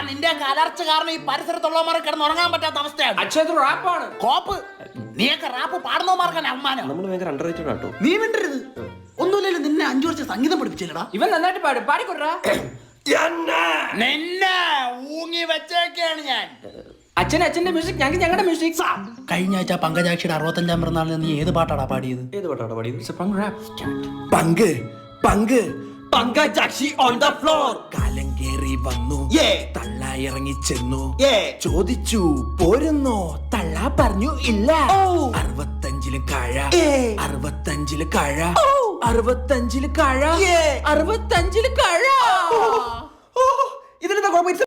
നിന്റെ കലർച്ച കാരണം ഈ പരിസരത്തുള്ളവന്മാരെ കിടന്ന് ഉറങ്ങാൻ പറ്റാത്ത അവസ്ഥയാണ്. അച്ഛൻ റാപ്പാണ് കോപ്പ് നീയൊക്കെ റാപ്പ് പാടുന്നവന്മാർക്കാണ് അവമാനം. നമ്മൾ ഭയങ്കര അണ്ടർറേറ്റഡ് ആട്ടോ. നീ മിണ്ടരുത്. ഒന്നുമില്ലല്ലോ, നിന്നെ 5 വർഷം സംഗീതം പഠിപ്പിച്ചില്ലടാ. ഇവൻ നന്നായിട്ട് പാടിക്കൊടുറാ. നിന്നെ ഊങ്ങി വെച്ചേക്കാണ് ഞാൻ. അച്ഛന്റെ മ്യൂസിക്, ഞങ്ങളുടെ മ്യൂസിക്. കഴിഞ്ഞ ആഴ്ച പങ്കജാക്ഷിയുടെ 65ാം പിറന്നാളിന് നീ ഏത് പാട്ടാടാ പാടിയത്? ഏത് പാട്ടാണ് പാടിയത്? പങ്ക് പങ്ക് പങ്കജാക്ഷി ഓൺ ദ ഫ്ലോർ. കാലം കേറി വന്നു, തള്ള ഇറങ്ങി ചെന്നു, ചോദിച്ചു പോരുന്നോ, തള്ള പറഞ്ഞു ഇല്ല. 65 കഴ, 65 കഴ, 65 കഴ, 65 കഴ. ഇതിലെന്താ കോമഡി?